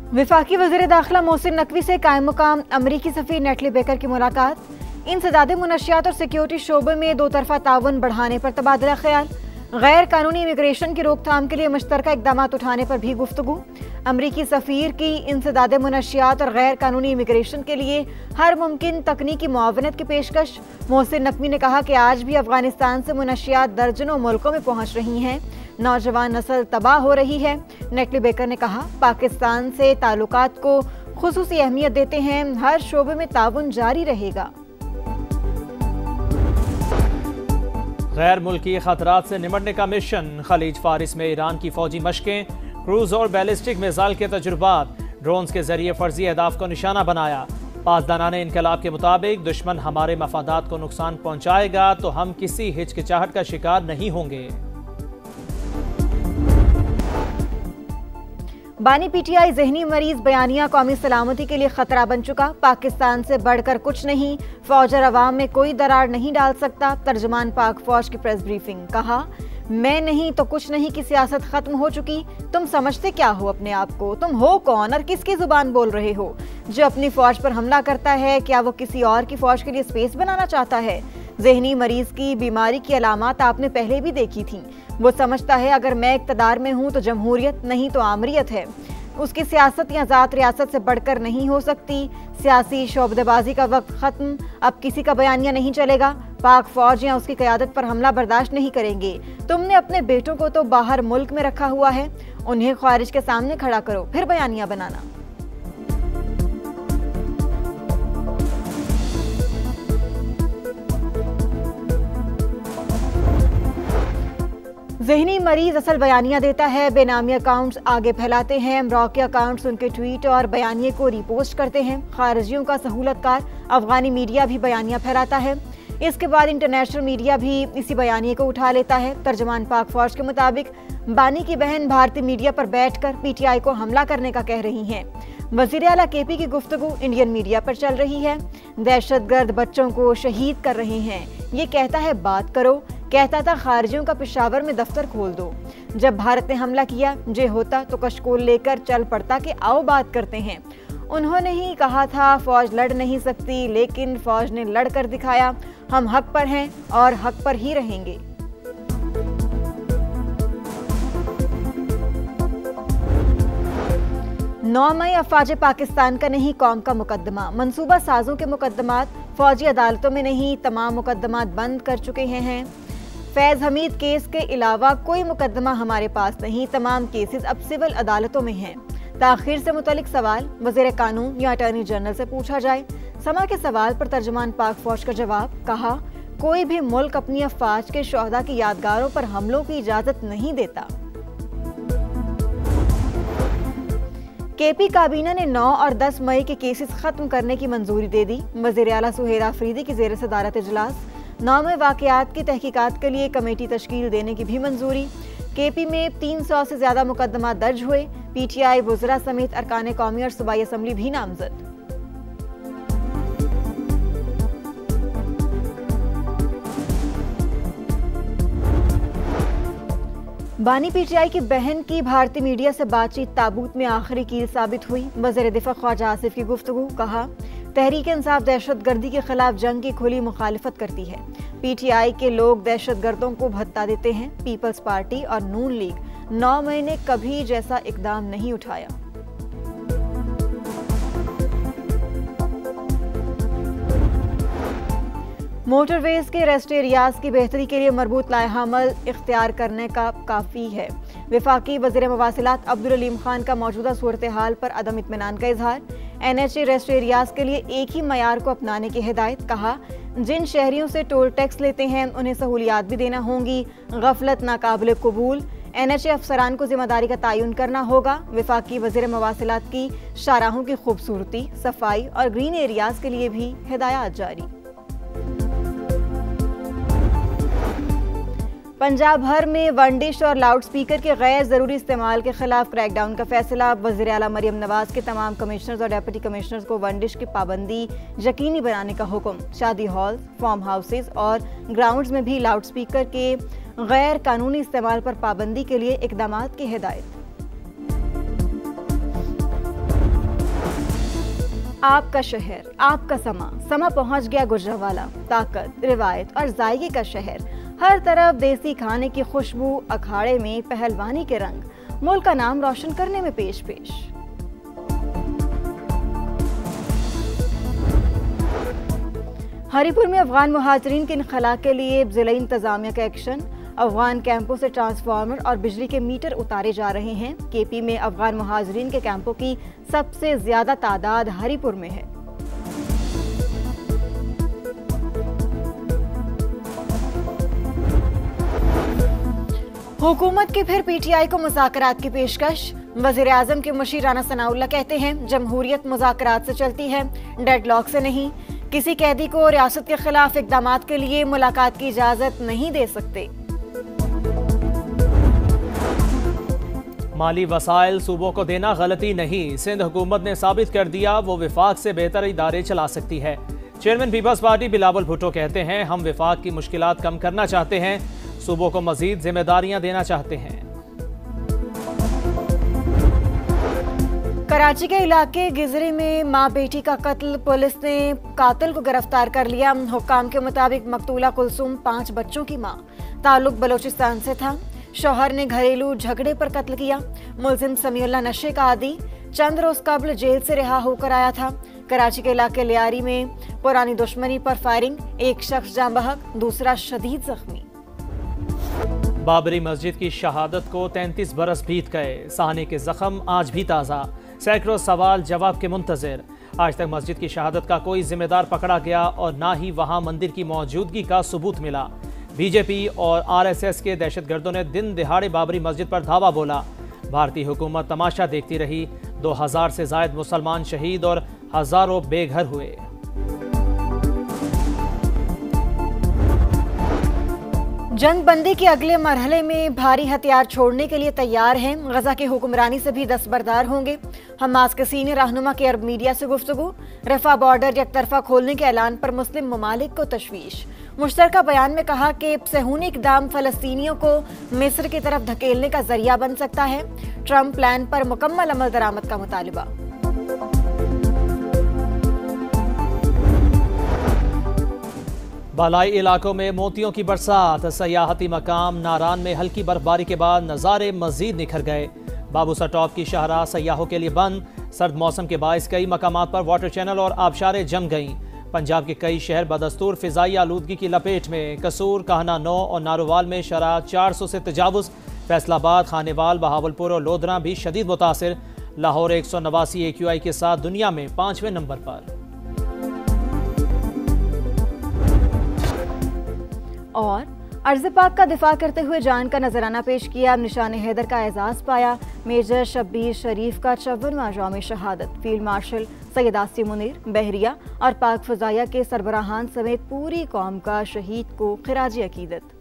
वफाकी वज़ीर दाखिला मोहसिन नकवी से कायम मुकाम अमरीकी सफ़ीर नेटली बेकर की मुलाकात। इंसदादे मुनशियात और सिक्योरिटी शोबे में दो तरफा ताउन बढ़ाने पर तबादला ख्याल। गैर कानूनी इमिग्रेशन की रोकथाम के लिए मुश्तरका इकदाम उठाने पर भी गुफ्तगू। अमरीकी सफ़ीर की इंसदादे मुनशियात और गैर कानूनी इमिग्रेशन के लिए हर मुमकिन तकनीकी मुआवनत की पेशकश। मोहसिन नकवी ने कहा कि आज भी अफगानिस्तान से मुनशियात दर्जनों मुल्कों में पहुँच रही हैं। नौजवान नस्ल तबाह हो रही है। नेटली बेकर ने कहा, पाकिस्तान से ताल्लुकात को खुसूसी अहमियत देते हैं, हर शोबे में ताउन जारी रहेगा। गैर मुल्की खतरात से निमटने का मिशन। खलीज फारिस में ईरान की फौजी मशकें, क्रूज और बैलिस्टिक मिसाइल के तजुर्बात, ड्रोन्स के जरिए फर्जी अहदाफ को निशाना बनाया। पासदानान इनकलाब के मुताबिक दुश्मन हमारे मफादात को नुकसान पहुंचाएगा तो हम किसी हिचकिचाहट का शिकार नहीं होंगे। बानी पीटीआई जहनी मरीज बयानिया कौमी सलामती के लिए खतरा बन चुका। पाकिस्तान से बढ़कर कुछ नहीं, फौज और अवाम में कोई दरार नहीं डाल सकता। तर्जमान पाक फौज की प्रेस ब्रीफिंग। कहा, मैं नहीं तो कुछ नहीं की सियासत खत्म हो चुकी। तुम समझते क्या हो अपने आप को? तुम हो कौन और किसकी जुबान बोल रहे हो? जो अपनी फौज पर हमला करता है, क्या वो किसी और की फौज के लिए स्पेस बनाना चाहता है? जहनी मरीज की बीमारी की अलामात आपने पहले भी देखी थी। वो समझता है अगर मैं इक़्तिदार में हूँ तो जमहूरियत नहीं तो आमरियत है। उसकी सियासत या ज़ात रियासत से बढ़कर नहीं हो सकती। सियासी शोबदेबाजी का वक्त ख़त्म। अब किसी का बयानिया नहीं चलेगा। पाक फौज या उसकी क़यादत पर हमला बर्दाश्त नहीं करेंगे। तुमने अपने बेटों को तो बाहर मुल्क में रखा हुआ है, उन्हें ख्वारिज के सामने खड़ा करो, फिर बयानिया बनाना। जहनी मरीज असल बयानिया देता है, बेनामी अकाउंट्स आगे फैलाते हैं, मरौके अकाउंट्स उनके ट्वीट और बयानिए को रिपोस्ट करते हैं। खारिजियों का सहूलतकार अफगानी मीडिया भी बयानिया फैलाता है। इसके बाद इंटरनेशनल मीडिया भी इसी बयानिए को उठा लेता है। तर्जमान पाक फौज के मुताबिक बानी की बहन भारतीय मीडिया पर बैठकर पीटीआई को हमला करने का कह रही हैं। वज़ीर आला केपी की गुफ्तगू इंडियन मीडिया पर चल रही है। दहशतगर्द बच्चों को शहीद कर रहे हैं। ये कहता है बात करो, कहता था खारिजियों का पेशावर में दफ्तर खोल दो। जब भारत ने हमला किया, जे होता तो कशकोल लेकर चल पड़ता कि आओ बात करते हैं। उन्होंने ही कहा था फौज लड़ नहीं सकती, लेकिन फौज ने लड़ कर दिखाया। हम हक पर हैं और हक पर ही रहेंगे। नौ मई अफवाज पाकिस्तान का नहीं, कौम का मुकदमा। मंसूबा साजों के मुकदमात फौजी अदालतों में नहीं, तमाम मुकदमात बंद कर चुके हैं। फैज हमीद केस के अलावा कोई मुकदमा हमारे पास नहीं, तमाम केसेस अब सिविल अदालतों में हैं। ताखीर से मुतल्लिक सवाल वज़ीर कानून या अटॉर्नी जनरल से पूछा जाए। समा के सवाल पर तर्जमान पाक फौज का जवाब। कहा, कोई भी मुल्क अपनी अफवाज के शोहदा की यादगारों पर हमलों की इजाजत नहीं देता। केपी काबीना ने 9 और 10 मई के केसेस खत्म करने की मंजूरी दे दी। वज़ीर आला सुहेल आफरीदी की ज़ेर सदारत इजलास। 9 मई वाक़यात की तहकीकात के लिए कमेटी तश्कील देने की भी मंजूरी। केपी में 300 से ज़्यादा मुकदमा दर्ज हुए। पीटीआई वज़रा समेत अरकान कौमी और सूबाई असम्बली भी नामजद। बानी पीटीआई की बहन की भारतीय मीडिया से बातचीत ताबूत में आखिरी कील साबित हुई। वज़ीर दिफा ख्वाजा आसिफ की गुफ्तगू। कहा, तहरीक इंसाफ दहशतगर्दी के खिलाफ जंग की खुली मुखालिफत करती है। पीटीआई के लोग दहशतगर्दों को भत्ता देते हैं। पीपल्स पार्टी और नून लीग 9 मई ने कभी जैसा इकदाम नहीं उठाया। मोटरवेज के रेस्ट एरियाज की बेहतरी के लिए मरबूत लाएहामल इख्तियार करने का काफ़ी है। वफाकी वज़ीर मवासिलात अब्दुल अलीम खान का मौजूदा सूरत हाल पर अदम इत्मीनान का इजहार। NHA रेस्ट एरियाज के लिए एक ही मयार को अपनाने की हिदायत। कहा, जिन शहरियों से टोल टैक्स लेते हैं उन्हें सहूलियात भी देना होंगी। गफलत नाकाबिल कबूल। NHA अफसरान को जिम्मेदारी का तयन करना होगा। वफाकी वज़ीर मवासिलात की शाहराहों की खूबसूरती, सफाई और ग्रीन एरियाज के लिए भी हिदायत जारी। पंजाब भर में वन डिश और लाउड स्पीकर के गैर ज़रूरी इस्तेमाल के खिलाफ क्रैकडाउन का फैसला। वज़ीर आला मरियम नवाज के तमाम कमिश्नर्स और डिप्टी कमिश्नर्स को वन डिश की पाबंदी यकीनी बनाने का हुक्म। शादी हॉल, फार्म हाउसेज और ग्राउंड्स में भी लाउड स्पीकर के गैर कानूनी इस्तेमाल पर पाबंदी के लिए इकदामात की हिदायत। आपका शहर, आपका समा पहुंच गया गुजरांवाला। ताकत, रिवायत और जायके का शहर, हर तरफ देसी खाने की खुशबू, अखाड़े में पहलवानी के रंग, मुल्क का नाम रोशन करने में पेश पेश। हरिपुर में अफगान मुहाजिरीन के इनखला के लिए जिला इंतजामिया का एक्शन। अफगान कैंपों से ट्रांसफार्मर और बिजली के मीटर उतारे जा रहे हैं। केपी में अफगान मुहाजिरीन के कैंपों की सबसे ज्यादा तादाद हरिपुर में है। हुकूमत की फिर पीटीआई को मुज़ाकरात की पेशकश। वज़ीर आज़म के मुशीर राना सनाउल्लाह कहते हैं जमहूरियत मुज़ाकरात से चलती है, डेडलॉक से नहीं। किसी कैदी को रियासत के खिलाफ इक़दामात के लिए मुलाकात की इजाज़त नहीं दे सकते। माली वसाइल सूबों को देना गलती नहीं, सिंध हुकूमत ने साबित कर दिया वो विफाक से बेहतर इदारे चला सकती है। चेयरमैन पीपल्स पार्टी बिलावल भुट्टो कहते हैं हम विफाक की मुश्किलात कम करना चाहते हैं, सूबों को मजीद जिम्मेदारियां देना चाहते हैं। कराची के इलाके गिजरी में मां बेटी का कत्ल, पुलिस ने कातिल को गिरफ्तार कर लिया। हुक्काम के मुताबिक मकतूला कुलसूम 5 बच्चों की मां, ताल्लुक बलोचिस्तान से था। शौहर ने घरेलू झगड़े पर कत्ल किया। मुलजिम समीउल्लाह नशे का आदी, चंद रोज कबल जेल से रिहा होकर आया था। कराची के इलाके लियारी में पुरानी दुश्मनी पर फायरिंग, एक शख्स जाँ बहक, दूसरा शदीद जख्मी। बाबरी मस्जिद की शहादत को 33 बरस बीत गए, साहनी के जख्म आज भी ताज़ा, सैकड़ों सवाल जवाब के मुंतजर। आज तक मस्जिद की शहादत का कोई जिम्मेदार पकड़ा गया और ना ही वहां मंदिर की मौजूदगी का सबूत मिला। बीजेपी और आरएसएस के दहशतगर्दों ने दिन दिहाड़े बाबरी मस्जिद पर धावा बोला। भारतीय हुकूमत तमाशा देखती रही। 2000 से जायद मुसलमान शहीद और हजारों बेघर हुए। जंग बंदी के अगले मरहले में भारी हथियार छोड़ने के लिए तैयार हैं। गजा की हुक्मरानी से भी दस्तबरदार होंगे। हमास के सीनियर रहनुमा की अरब मीडिया से गुफ्तगू। रफा बॉर्डर एकतरफा खोलने के ऐलान पर मुस्लिम ममालिक को तशवीश। मुश्तरका बयान में कहा कि सहूनी इक़दाम फ़लस्तीनियों को मिस्र की तरफ धकेलने का जरिया बन सकता है। ट्रंप प्लान पर मुकम्मल अमल दरामद का मुतालिबा। बालाई इलाकों में मोतियों की बरसात, सयाहती मकाम नारान में हल्की बर्फबारी के बाद नज़ारे मजीद निखर गए। बाबूसा टॉप की शाहराह सयाहों के लिए बंद। सर्द मौसम के बायस कई मकामात पर वाटर चैनल और आबशारें जम गईं। पंजाब के कई शहर बदस्तूर फिजाई आलूदगी की लपेट में। कसूर, कहना 9 और नारोवाल में शरह 400 से तजावुज़। फैसलाबाद, खानेवाल, बहावलपुर और लोधरा भी शदीद मुतासिर। लाहौर 189 AQI के साथ दुनिया में 5वें नंबर पर। और अर्ज़ पाक का दिफा करते हुए जान का नजराना पेश किया। निशान हैदर का एजाज़ पाया। मेजर शब्बीर शरीफ का 54वां यौम शहादत। फील्ड मार्शल सैयद आसिम मुनीर, बहरिया और पाक फ़ज़ाइया के सरबराहान समेत पूरी कौम का शहीद को खिराजी अकीदत।